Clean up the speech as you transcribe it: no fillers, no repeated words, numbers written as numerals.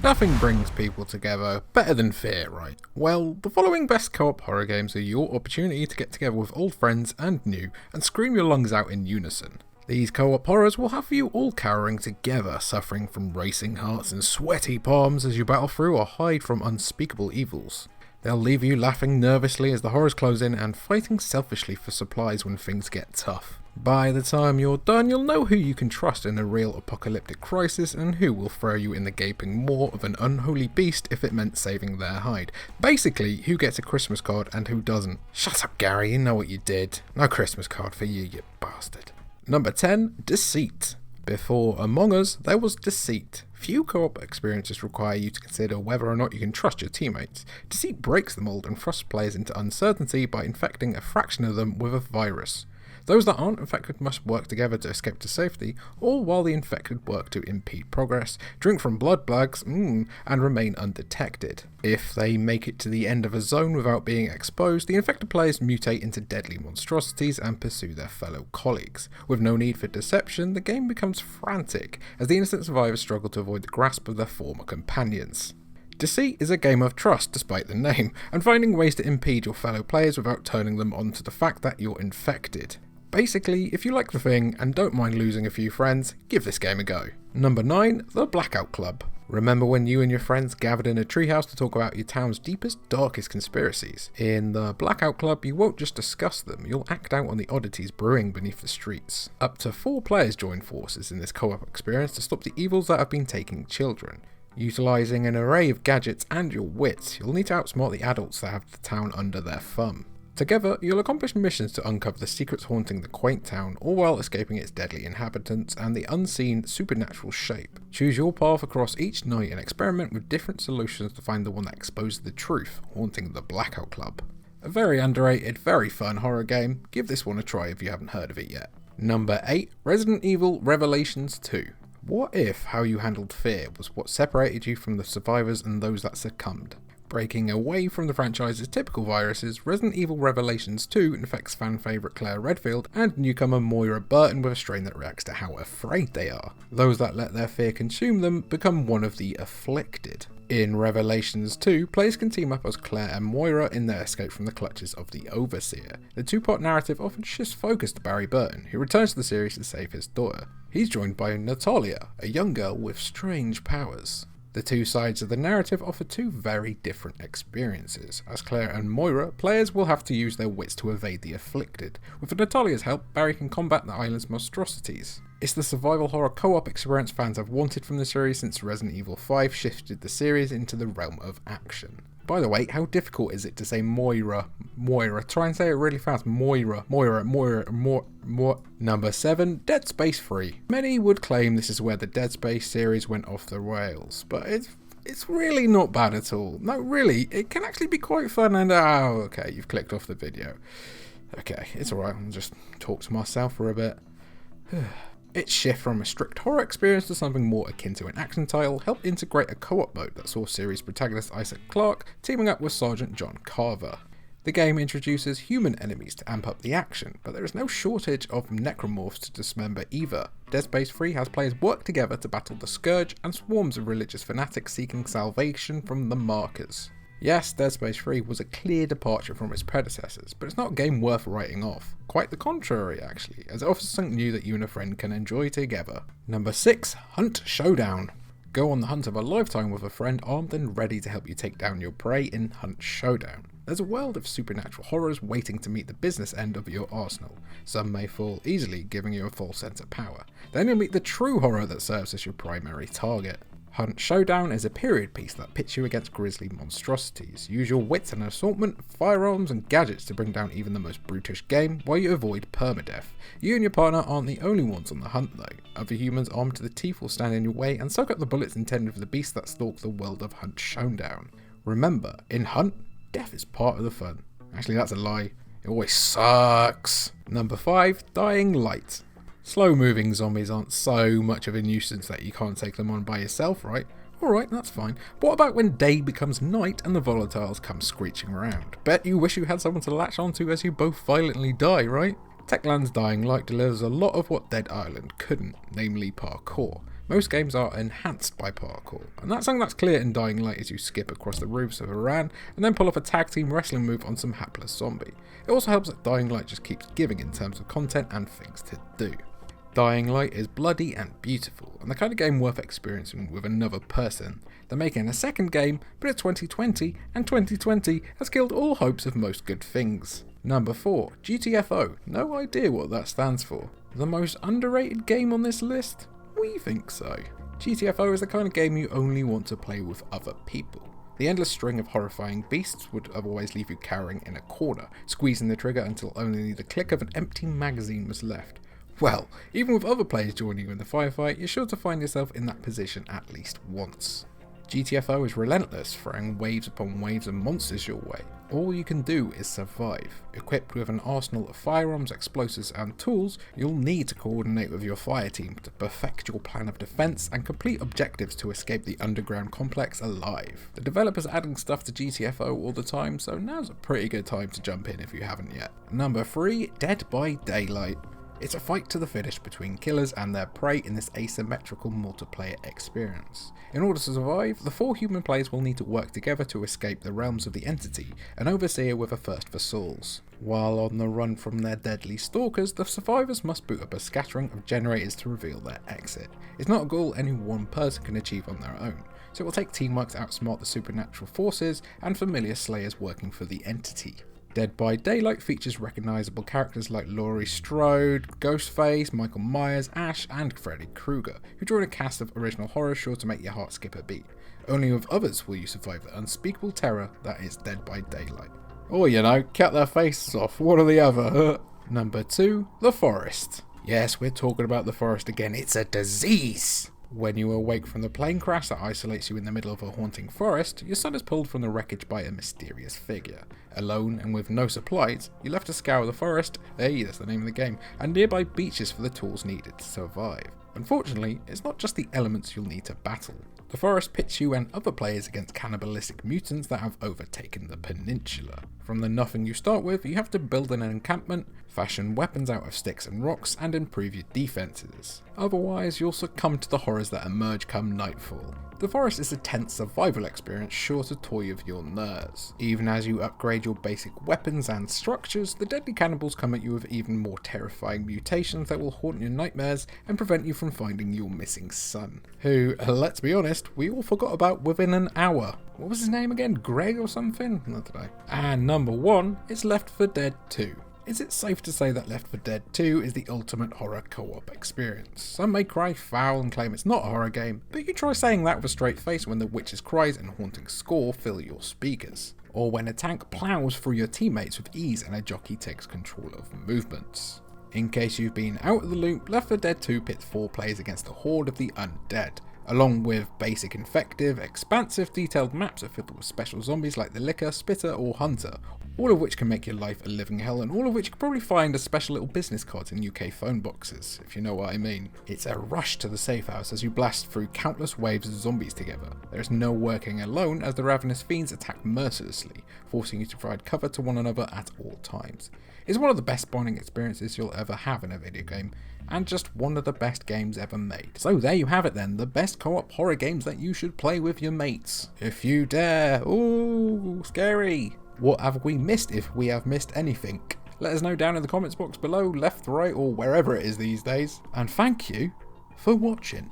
Nothing brings people together better than fear, right? Well, the following best co-op horror games are your opportunity to get together with old friends and new and scream your lungs out in unison. These co-op horrors will have you all cowering together, suffering from racing hearts and sweaty palms as you battle through or hide from unspeakable evils. They'll leave you laughing nervously as the horrors close in and fighting selfishly for supplies when things get tough. By the time you're done, you'll know who you can trust in a real apocalyptic crisis and who will throw you in the gaping maw of an unholy beast if it meant saving their hide. Basically, who gets a Christmas card and who doesn't. Shut up, Gary, you know what you did. No Christmas card for you, you bastard. Number 10, Deceit. Before Among Us, there was Deceit. Few co-op experiences require you to consider whether or not you can trust your teammates. Deceit breaks the mold and thrusts players into uncertainty by infecting a fraction of them with a virus. Those that aren't infected must work together to escape to safety, all while the infected work to impede progress, drink from blood bags, and remain undetected. If they make it to the end of a zone without being exposed, the infected players mutate into deadly monstrosities and pursue their fellow colleagues. With no need for deception, the game becomes frantic, as the innocent survivors struggle to avoid the grasp of their former companions. Deceit is a game of trust despite the name, and finding ways to impede your fellow players without turning them on to the fact that you're infected. Basically, if you like the thing and don't mind losing a few friends, give this game a go. Number 9, the Blackout Club. Remember when you and your friends gathered in a treehouse to talk about your town's deepest, darkest conspiracies? In the Blackout Club, you won't just discuss them, you'll act out on the oddities brewing beneath the streets. Up to 4 players join forces in this co-op experience to stop the evils that have been taking children. Utilising an array of gadgets and your wits, you'll need to outsmart the adults that have the town under their thumb. Together, you'll accomplish missions to uncover the secrets haunting the quaint town, all while escaping its deadly inhabitants and the unseen supernatural shape. Choose your path across each night and experiment with different solutions to find the one that exposes the truth, haunting the Blackout Club. A very underrated, very fun horror game. Give this one a try if you haven't heard of it yet. Number 8, Resident Evil Revelations 2. What if how you handled fear was what separated you from the survivors and those that succumbed? Breaking away from the franchise's typical viruses, Resident Evil Revelations 2 infects fan favourite Claire Redfield and newcomer Moira Burton with a strain that reacts to how afraid they are. Those that let their fear consume them become one of the afflicted. In Revelations 2, players can team up as Claire and Moira in their escape from the clutches of the Overseer. The two-part narrative often shifts focus to Barry Burton, who returns to the series to save his daughter. He's joined by Natalia, a young girl with strange powers. The two sides of the narrative offer two very different experiences. As Claire and Moira, players will have to use their wits to evade the afflicted. With Natalia's help, Barry can combat the island's monstrosities. It's the survival horror co-op experience fans have wanted from the series since Resident Evil 5 shifted the series into the realm of action. By the way, how difficult is it to say Moira? Try and say it really fast. Moira. Number 7, Dead Space 3. Many would claim this is where the Dead Space series went off the rails, but it's really not bad at all. No, really, it can actually be quite fun and okay, you've clicked off the video. Okay, it's alright, I'll just talk to myself for a bit. Its shift from a strict horror experience to something more akin to an action title helped integrate a co-op mode that saw series protagonist Isaac Clarke teaming up with Sergeant John Carver. The game introduces human enemies to amp up the action, but there is no shortage of necromorphs to dismember either. Dead Space 3 has players work together to battle the Scourge and swarms of religious fanatics seeking salvation from the Markers. Yes, Dead Space 3 was a clear departure from its predecessors, but it's not a game worth writing off. Quite the contrary, actually, as it offers something new that you and a friend can enjoy together. Number 6, Hunt Showdown. Go on the hunt of a lifetime with a friend armed and ready to help you take down your prey in Hunt Showdown. There's a world of supernatural horrors waiting to meet the business end of your arsenal. Some may fall easily, giving you a false sense of power. Then you'll meet the true horror that serves as your primary target. Hunt Showdown is a period piece that pits you against grisly monstrosities. Use your wits and an assortment of firearms and gadgets to bring down even the most brutish game while you avoid permadeath. You and your partner aren't the only ones on the hunt though. Other humans armed to the teeth will stand in your way and soak up the bullets intended for the beasts that stalk the world of Hunt Showdown. Remember, in Hunt, death is part of the fun. Actually, that's a lie. It always sucks. Number 5, Dying Light. Slow moving zombies aren't so much of a nuisance that you can't take them on by yourself, right? Alright, that's fine. But what about when day becomes night and the volatiles come screeching around? Bet you wish you had someone to latch onto as you both violently die, right? Techland's Dying Light delivers a lot of what Dead Island couldn't, namely parkour. most games are enhanced by parkour, and that's something that's clear in Dying Light as you skip across the roofs of Iran and then pull off a tag team wrestling move on some hapless zombie. It also helps that Dying Light just keeps giving in terms of content and things to do. Dying Light is bloody and beautiful, and the kind of game worth experiencing with another person. They're making a second game, but it's 2020, and 2020 has killed all hopes of most good things. Number 4, GTFO. No idea what that stands for. The most underrated game on this list? We think so. GTFO is the kind of game you only want to play with other people. The endless string of horrifying beasts would otherwise leave you cowering in a corner, squeezing the trigger until only the click of an empty magazine was left. Well, even with other players joining you in the firefight, you're sure to find yourself in that position at least once. GTFO is relentless, throwing waves upon waves of monsters your way. All you can do is survive. Equipped with an arsenal of firearms, explosives and tools, you'll need to coordinate with your fire team to perfect your plan of defense and complete objectives to escape the underground complex alive. The developers are adding stuff to GTFO all the time, so now's a pretty good time to jump in if you haven't yet. Number 3, Dead by Daylight. It's a fight to the finish between killers and their prey in this asymmetrical multiplayer experience. In order to survive, the 4 human players will need to work together to escape the realms of the entity, an overseer with a thirst for souls. While on the run from their deadly stalkers, the survivors must boot up a scattering of generators to reveal their exit. It's not a goal any one person can achieve on their own, so it will take teamwork to outsmart the supernatural forces and familiar slayers working for the entity. Dead by Daylight features recognisable characters like Laurie Strode, Ghostface, Michael Myers, Ash and Freddy Krueger, who join a cast of original horror sure to make your heart skip a beat. Only with others will you survive the unspeakable terror that is Dead by Daylight. Or, cut their faces off, one or the other. Number 2, The Forest. Yes, we're talking about The Forest again, it's a disease! When you awake from the plane crash that isolates you in the middle of a haunting forest, your son is pulled from the wreckage by a mysterious figure. Alone and with no supplies, you're left to scour the forest, hey, that's the name of the game, and nearby beaches for the tools needed to survive. Unfortunately, it's not just the elements you'll need to battle. The forest pits you and other players against cannibalistic mutants that have overtaken the peninsula. From the nothing you start with, you have to build an encampment, fashion weapons out of sticks and rocks, and improve your defences. Otherwise, you'll succumb to the horrors that emerge come nightfall. The forest is a tense survival experience sure to toy with your nerves. Even as you upgrade your basic weapons and structures, the deadly cannibals come at you with even more terrifying mutations that will haunt your nightmares and prevent you from finding your missing son, who, let's be honest, we all forgot about within an hour. What was his name again? Greg or something? Not today. And number 1 is Left 4 Dead 2. Is it safe to say that Left 4 Dead 2 is the ultimate horror co-op experience? Some may cry foul and claim it's not a horror game, but you try saying that with a straight face when the witch's cries and haunting score fill your speakers. Or when a tank plows through your teammates with ease and a jockey takes control of movements. In case you've been out of the loop, Left 4 Dead 2 pits 4 players against a horde of the undead. Along with basic infective, expansive detailed maps are filled with special zombies like the Licker, Spitter or Hunter, all of which can make your life a living hell, and all of which you can probably find as special little business cards in UK phone boxes, if you know what I mean. It's a rush to the safe house as you blast through countless waves of zombies together. There is no working alone as the ravenous fiends attack mercilessly, forcing you to provide cover to one another at all times. It's one of the best bonding experiences you'll ever have in a video game, and just one of the best games ever made. So there you have it then, the best co-op horror games that you should play with your mates. If you dare. Ooh, scary. What have we missed if we have missed anything? Let us know down in the comments box below, left, right or wherever it is these days. And thank you for watching.